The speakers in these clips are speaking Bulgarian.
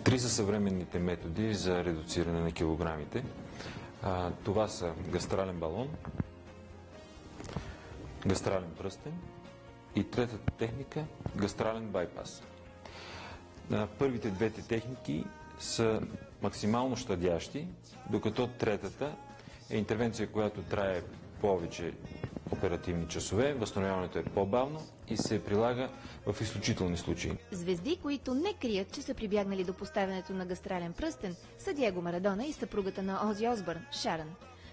Три са съвременните методи за редуциране на килограмите. Това са гастрален балон, гастрален пръстен и третата техника – гастрален байпас. Първите двете техники са максимално щадящи, докато третата е интервенция, която трае повече оперативни часове, възстановяването е по-бавно и се прилага в изключителни случаи. Звезди, които не крият, че са прибягнали до поставянето на гастрален пръстен, са Диего Марадона и съпругата на Ози Осбърн, Шарън.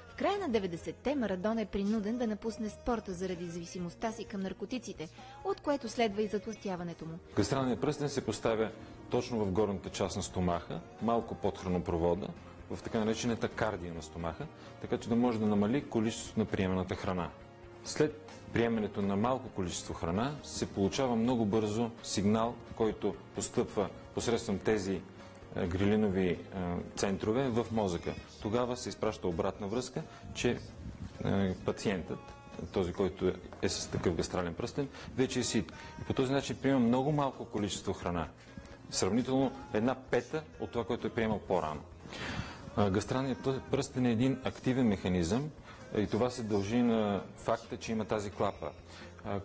В края на 90-те Марадона е принуден да напусне спорта заради зависимостта си към наркотиците, от което следва и затлъстяването му. Гастралният пръстен се поставя точно в горната част на стомаха, малко под хранопровода, в така наречената кардия на стомаха, така че да може да намали количеството на приеманата храна. След приемането на малко количество храна се получава много бързо сигнал, който постъпва посредством тези грилинови центрове в мозъка. Тогава се изпраща обратна връзка, че пациентът, този, който е с такъв гастрален пръстен, вече е сит. И по този начин приема много малко количество храна. Сравнително 1/5 от това, което е приемал по-рано. Гастралният пръстен е един активен механизъм и това се дължи на факта, че има тази клапа.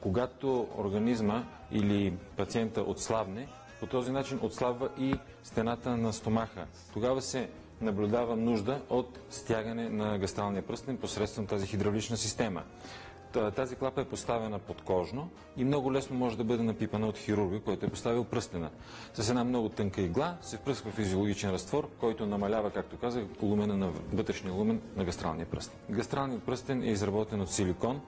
Когато организма или пациента отслабне, по този начин отслабва и стената на стомаха. Тогава се наблюдава нужда от стягане на гастралния пръстен посредством тази хидравлична система. Тази клапа е поставена подкожно и много лесно може да бъде напипана от хирурга, който е поставил пръстена. С една много тънка игла се впръсква физиологичен разтвор, който намалява, както казах, лумена на вътрешния лумен на гастралния пръстен. Гастралният пръстен е изработен от силикон.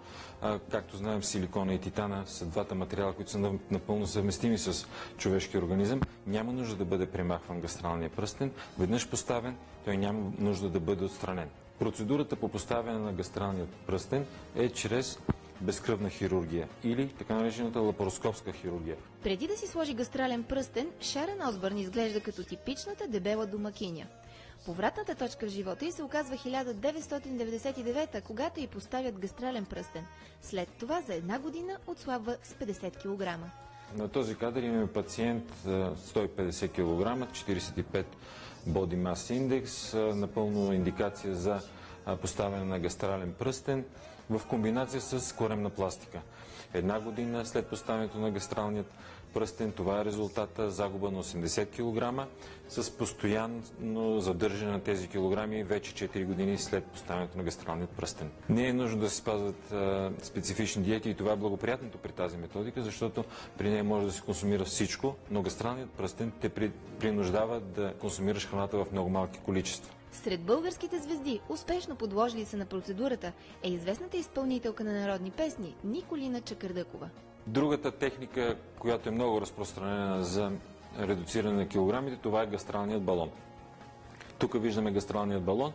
Както знаем, силикона и титана са двата материала, които са напълно съвместими с човешкия организъм. Няма нужда да бъде премахван гастралния пръстен. Веднъж поставен, той няма нужда да бъде отстранен. Процедурата по поставяне на гастралния пръстен е чрез безкръвна хирургия или така наречената лапароскопска хирургия. Преди да си сложи гастрален пръстен, Шарън Осбърн изглежда като типичната дебела домакиня. Повратната точка в живота й се оказва 1999, когато й поставят гастрален пръстен. След това за една година отслабва с 50 кг. На този кадър имаме пациент 150 кг, 45 Body Mass Index, напълно индикация за поставяне на гастрален пръстен в комбинация с коремна пластика. Една година след поставянето на гастралният пръстен, това е резултата, загуба на 80 кг с постоянно задържане на тези килограми вече 4 години след поставянето на гастралният пръстен. Не е нужно да се спазват специфични диети и това е благоприятното при тази методика, защото при нея може да се консумира всичко, но гастралният пръстен те принуждава да консумираш храната в много малки количества. Сред българските звезди, успешно подложили се на процедурата, е известната изпълнителка на народни песни Николина Чакърдъкова. Другата техника, която е много разпространена за редуциране на килограмите, това е гастралният балон. Тук виждаме гастралният балон,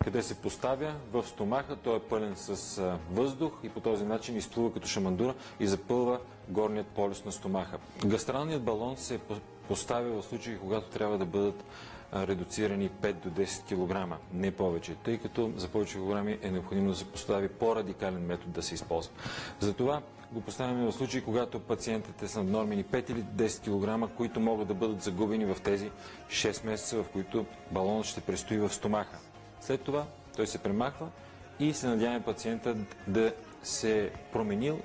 къде се поставя в стомаха, той е пълен с въздух и по този начин изплува като шамандура и запълва горният полюс на стомаха. Гастралният балон се поставя в случаи, когато трябва да бъдат редуцирани 5 до 10 кг, не повече, тъй като за повече килограми е необходимо да се постави по-радикален метод да се използва. Затова го поставяме в случаи, когато пациентите са наднормени 5 или 10 кг, които могат да бъдат загубени в тези 6 месеца, в които балонът ще престои в стомаха. След това той се премахва и се надяваме пациентът да е променил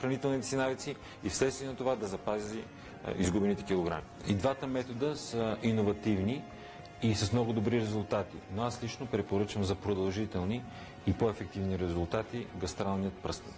хранителните си навици и вследствие на това да запази изгубените килограми. И двата метода са иновативни и с много добри резултати, но аз лично препоръчвам за продължителни и по-ефективни резултати гастралният пръстен.